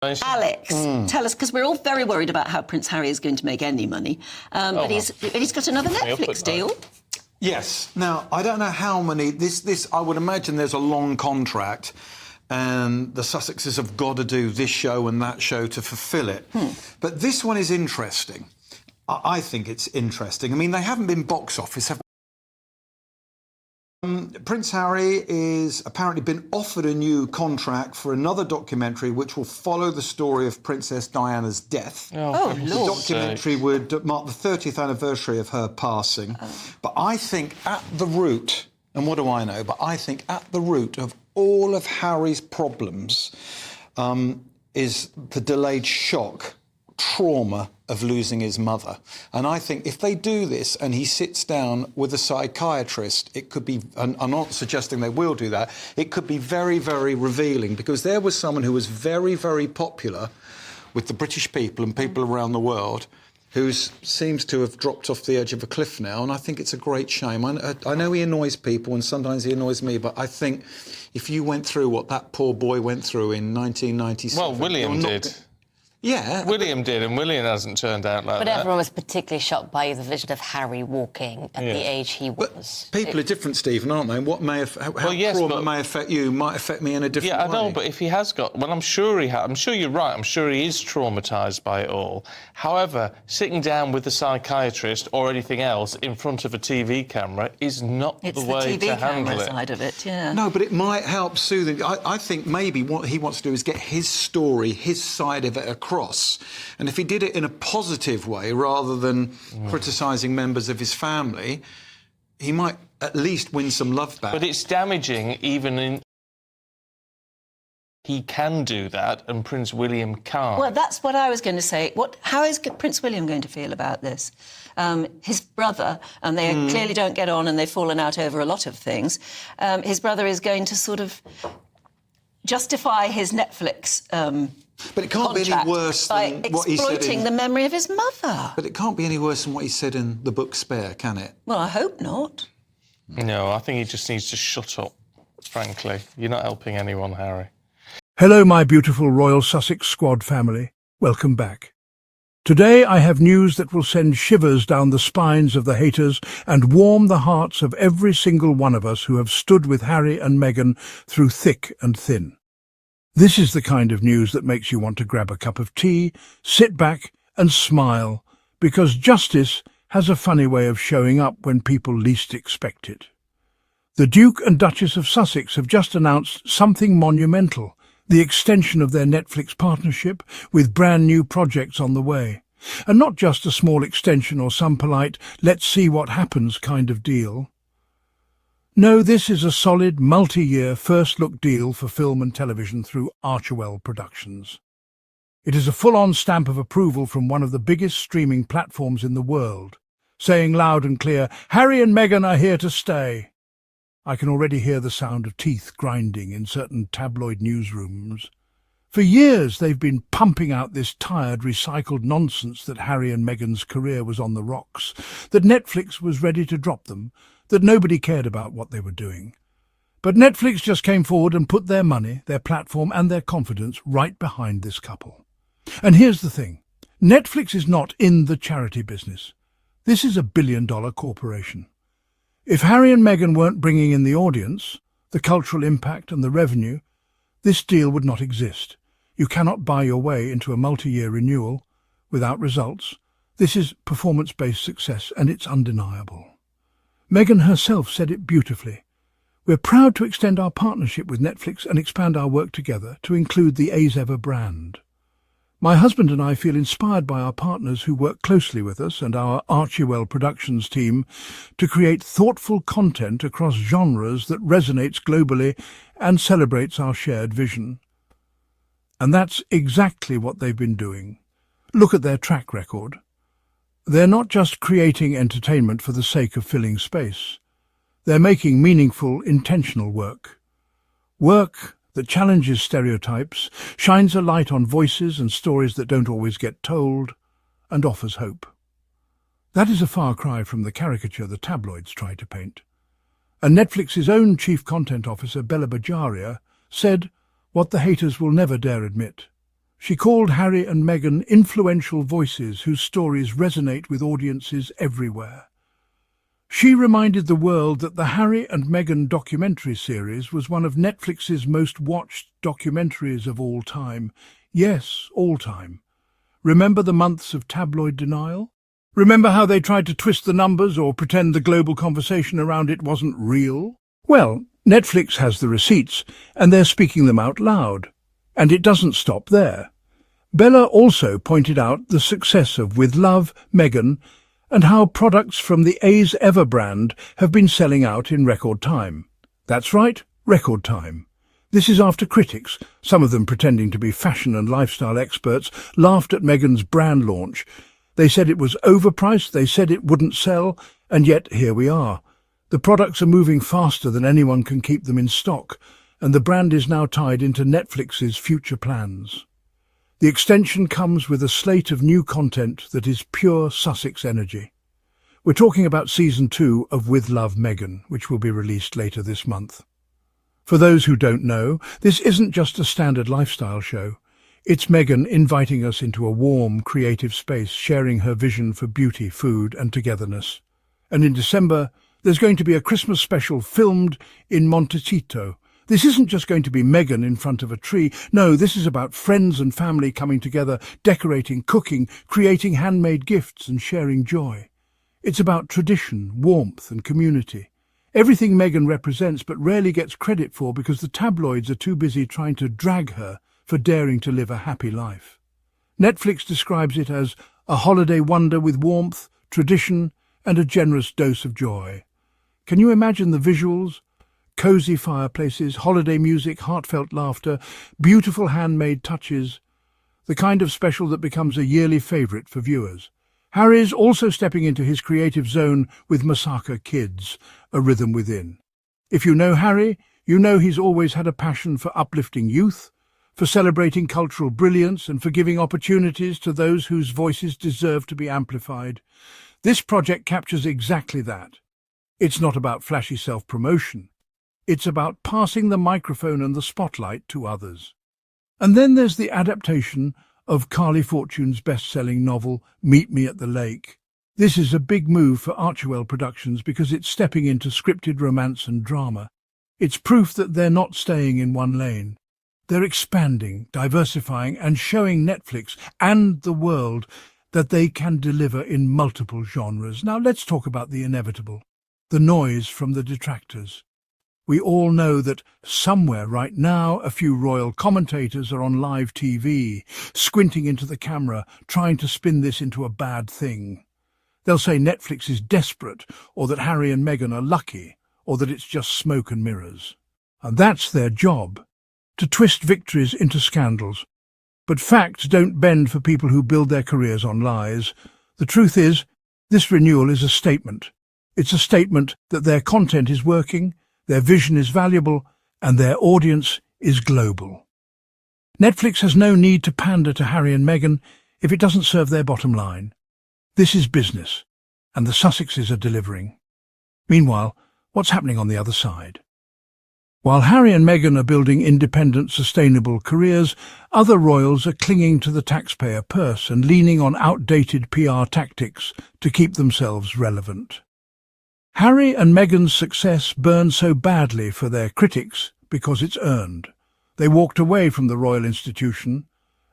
Alex, tell us, because we're all very worried about how Prince Harry is going to make any money, but he's got another Netflix deal. Yes. Now, I don't know how many... This I would imagine there's a long contract, and the Sussexes have got to do this show and that show to fulfil it. But this one is interesting. I think it's interesting. I mean, they haven't been box office, have Prince Harry is apparently been offered a new contract for another documentary which will follow the story of Princess Diana's death. The documentary would mark the 30th anniversary of her passing. But I think at the root, and what do I know, but I think at the root of all of Harry's problems is the delayed shock, trauma of losing his mother. And I think if they do this and he sits down with a psychiatrist, it could be, and I'm not suggesting they will do that, it could be very, very revealing, because there was someone who was very, very popular with the British people and people around the world who seems to have dropped off the edge of a cliff now, and I think it's a great shame. I know he annoys people, and sometimes he annoys me, but I think if you went through what that poor boy went through in 1997... Well, William did. Yeah. William did, and William hasn't turned out like that. But everyone was particularly shocked by the vision of Harry walking at the age he was. But people are different, Stephen, aren't they? What may how trauma may affect you might affect me in a different way. Yeah, I know, but if he has got... Well, I'm sure he has. I'm sure you're right. I'm sure he is traumatised by it all. However, sitting down with a psychiatrist or anything else in front of a TV camera is not the way to handle it. It's the TV camera side of it, yeah. No, but it might help soothe him. I think maybe what he wants to do is get his story, his side of it across. And if he did it in a positive way rather than criticising members of his family, he might at least win some love back. But it's damaging even in... He can do that and Prince William can't. Well, that's what I was going to say. How is Prince William going to feel about this? His brother, and they clearly don't get on and they've fallen out over a lot of things, his brother is going to sort of justify his Netflix... but it can't be any worse than what he said exploiting the memory of his mother. But it can't be any worse than what he said in the book Spare, can it? Well, I hope not. No, I think he just needs to shut up, frankly. You're not helping anyone, Harry. Hello, my beautiful Royal Sussex Squad family. Welcome back. Today I have news that will send shivers down the spines of the haters and warm the hearts of every single one of us who have stood with Harry and Meghan through thick and thin. This is the kind of news that makes you want to grab a cup of tea, sit back and smile, because justice has a funny way of showing up when people least expect it. The Duke and Duchess of Sussex have just announced something monumental, the extension of their Netflix partnership with brand new projects on the way. And not just a small extension or some polite, let's see what happens kind of deal. No, this is a solid, multi-year first-look deal for film and television through Archewell Productions. It is a full-on stamp of approval from one of the biggest streaming platforms in the world, saying loud and clear, Harry and Meghan are here to stay. I can already hear the sound of teeth grinding in certain tabloid newsrooms. For years they've been pumping out this tired, recycled nonsense that Harry and Meghan's career was on the rocks, that Netflix was ready to drop them, that nobody cared about what they were doing. But Netflix just came forward and put their money, their platform and their confidence right behind this couple. And here's the thing. Netflix is not in the charity business. This is a billion-dollar corporation. If Harry and Meghan weren't bringing in the audience, the cultural impact and the revenue, this deal would not exist. You cannot buy your way into a multi-year renewal without results. This is performance-based success, and it's undeniable. Meghan herself said it beautifully. We're proud to extend our partnership with Netflix and expand our work together to include the As Ever brand. My husband and I feel inspired by our partners who work closely with us and our Archewell Productions team to create thoughtful content across genres that resonates globally and celebrates our shared vision. And that's exactly what they've been doing. Look at their track record. They're not just creating entertainment for the sake of filling space. They're making meaningful, intentional work. Work that challenges stereotypes, shines a light on voices and stories that don't always get told, and offers hope. That is a far cry from the caricature the tabloids try to paint. And Netflix's own chief content officer, Bella Bajaria, said what the haters will never dare admit. She called Harry and Meghan influential voices whose stories resonate with audiences everywhere. She reminded the world that the Harry and Meghan documentary series was one of Netflix's most watched documentaries of all time. Yes, all time. Remember the months of tabloid denial? Remember how they tried to twist the numbers or pretend the global conversation around it wasn't real? Well, Netflix has the receipts, and they're speaking them out loud. And it doesn't stop there. Bella also pointed out the success of With Love, Meghan, and how products from the A's Ever brand have been selling out in record time. That's right, record time. This is after critics, some of them pretending to be fashion and lifestyle experts, laughed at Meghan's brand launch. They said it was overpriced, they said it wouldn't sell, and yet here we are. The products are moving faster than anyone can keep them in stock, and the brand is now tied into Netflix's future plans. The extension comes with a slate of new content that is pure Sussex energy. We're talking about Season 2 of With Love, Meghan, which will be released later this month. For those who don't know, this isn't just a standard lifestyle show. It's Meghan inviting us into a warm, creative space, sharing her vision for beauty, food and togetherness. And in December, there's going to be a Christmas special filmed in Montecito. This isn't just going to be Meghan in front of a tree. No, this is about friends and family coming together, decorating, cooking, creating handmade gifts and sharing joy. It's about tradition, warmth and community. Everything Meghan represents but rarely gets credit for because the tabloids are too busy trying to drag her for daring to live a happy life. Netflix describes it as a holiday wonder with warmth, tradition and a generous dose of joy. Can you imagine the visuals? Cosy fireplaces, holiday music, heartfelt laughter, beautiful handmade touches, the kind of special that becomes a yearly favourite for viewers. Harry's also stepping into his creative zone with Masaka Kids, A Rhythm Within. If you know Harry, you know he's always had a passion for uplifting youth, for celebrating cultural brilliance and for giving opportunities to those whose voices deserve to be amplified. This project captures exactly that. It's not about flashy self-promotion. It's about passing the microphone and the spotlight to others. And then there's the adaptation of Carly Fortune's best-selling novel, Meet Me at the Lake. This is a big move for Archewell Productions because it's stepping into scripted romance and drama. It's proof that they're not staying in one lane. They're expanding, diversifying, and showing Netflix and the world that they can deliver in multiple genres. Now let's talk about the inevitable, the noise from the detractors. We all know that somewhere right now a few royal commentators are on live TV, squinting into the camera, trying to spin this into a bad thing. They'll say Netflix is desperate, or that Harry and Meghan are lucky, or that it's just smoke and mirrors. And that's their job, to twist victories into scandals. But facts don't bend for people who build their careers on lies. The truth is, this renewal is a statement. It's a statement that their content is working, their vision is valuable, and their audience is global. Netflix has no need to pander to Harry and Meghan if it doesn't serve their bottom line. This is business, and the Sussexes are delivering. Meanwhile, what's happening on the other side? While Harry and Meghan are building independent, sustainable careers, other royals are clinging to the taxpayer purse and leaning on outdated PR tactics to keep themselves relevant. Harry and Meghan's success burned so badly for their critics because it's earned. They walked away from the royal institution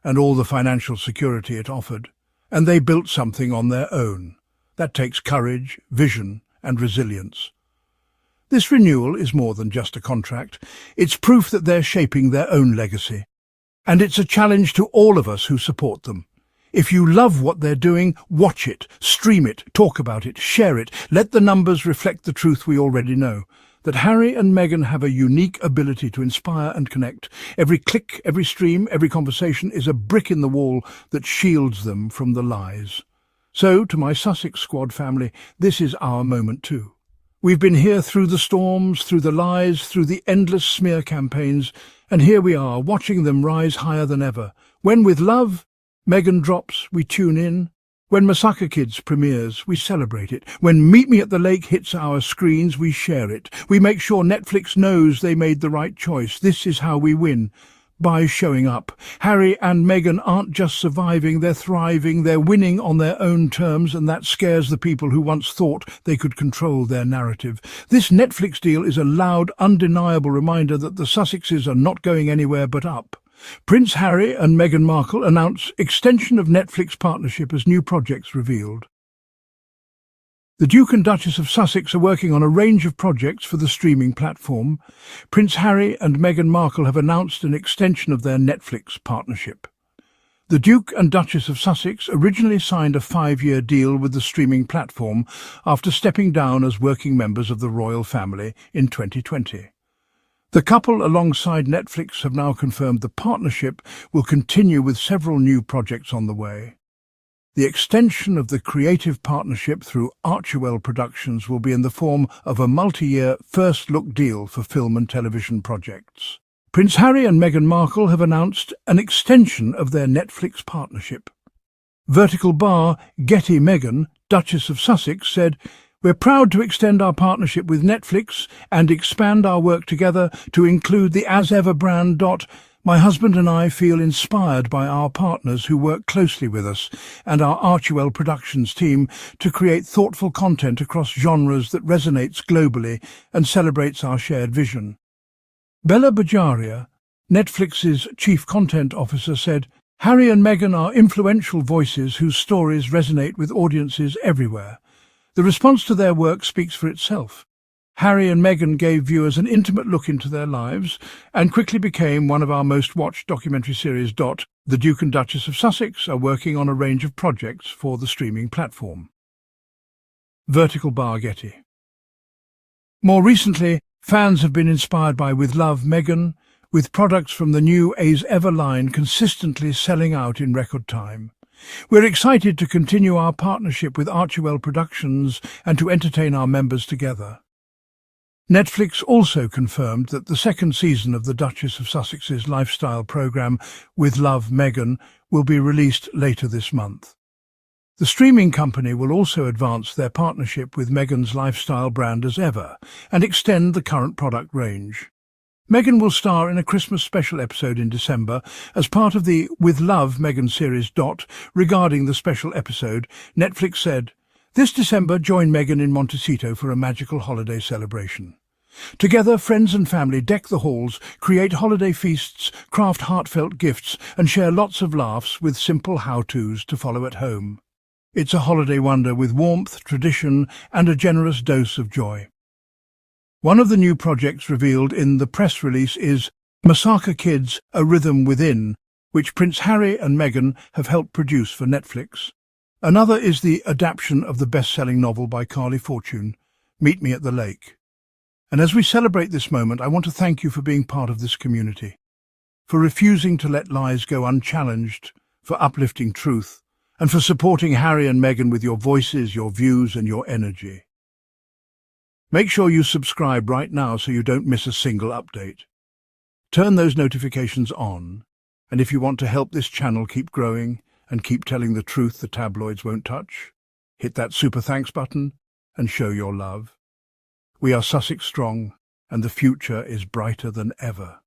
and all the financial security it offered, and they built something on their own. That takes courage, vision, and resilience. This renewal is more than just a contract. It's proof that they're shaping their own legacy. And it's a challenge to all of us who support them. If you love what they're doing, watch it, stream it, talk about it, share it. Let the numbers reflect the truth we already know, that Harry and Meghan have a unique ability to inspire and connect. Every click, every stream, every conversation is a brick in the wall that shields them from the lies. So, to my Sussex Squad family, this is our moment too. We've been here through the storms, through the lies, through the endless smear campaigns, and here we are, watching them rise higher than ever. When With Love, Meghan drops, we tune in. When Masaka Kids premieres, we celebrate it. When Meet Me at the Lake hits our screens, we share it. We make sure Netflix knows they made the right choice. This is how we win, by showing up. Harry and Meghan aren't just surviving, they're thriving, they're winning on their own terms, and that scares the people who once thought they could control their narrative. This Netflix deal is a loud, undeniable reminder that the Sussexes are not going anywhere but up. Prince Harry and Meghan Markle announce extension of Netflix partnership as new projects revealed. The Duke and Duchess of Sussex are working on a range of projects for the streaming platform. Prince Harry and Meghan Markle have announced an extension of their Netflix partnership. The Duke and Duchess of Sussex originally signed a 5-year deal with the streaming platform after stepping down as working members of the royal family in 2020. The couple, alongside Netflix, have now confirmed the partnership will continue with several new projects on the way. The extension of the creative partnership through Archewell Productions will be in the form of a multi-year first-look deal for film and television projects. Prince Harry and Meghan Markle have announced an extension of their Netflix partnership. Vertical Bar Getty Meghan, Duchess of Sussex, said, "We're proud to extend our partnership with Netflix and expand our work together to include the As Ever brand. My husband and I feel inspired by our partners who work closely with us and our Archewell Productions team to create thoughtful content across genres that resonates globally and celebrates our shared vision." Bella Bajaria, Netflix's chief content officer, said, "Harry and Meghan are influential voices whose stories resonate with audiences everywhere. The response to their work speaks for itself. Harry and Meghan gave viewers an intimate look into their lives and quickly became one of our most watched documentary series. The Duke and Duchess of Sussex are working on a range of projects for the streaming platform." Vertical Bar Getty. More recently, fans have been inspired by With Love, Meghan, with products from the new As Ever line consistently selling out in record time. We're excited to continue our partnership with Archewell Productions and to entertain our members together. Netflix also confirmed that the second season of the Duchess of Sussex's lifestyle programme, With Love, Meghan, will be released later this month. The streaming company will also advance their partnership with Meghan's lifestyle brand As Ever and extend the current product range. Meghan will star in a Christmas special episode in December as part of the With Love, Meghan series. Regarding the special episode, Netflix said, "This December, join Meghan in Montecito for a magical holiday celebration. Together, friends and family deck the halls, create holiday feasts, craft heartfelt gifts, and share lots of laughs with simple how-tos to follow at home. It's a holiday wonder with warmth, tradition, and a generous dose of joy." One of the new projects revealed in the press release is Masaka Kids, A Rhythm Within, which Prince Harry and Meghan have helped produce for Netflix. Another is the adaptation of the best-selling novel by Carly Fortune, Meet Me at the Lake. And as we celebrate this moment, I want to thank you for being part of this community, for refusing to let lies go unchallenged, for uplifting truth, and for supporting Harry and Meghan with your voices, your views, and your energy. Make sure you subscribe right now so you don't miss a single update. Turn those notifications on, and if you want to help this channel keep growing and keep telling the truth the tabloids won't touch, hit that super thanks button and show your love. We are Sussex strong, and the future is brighter than ever.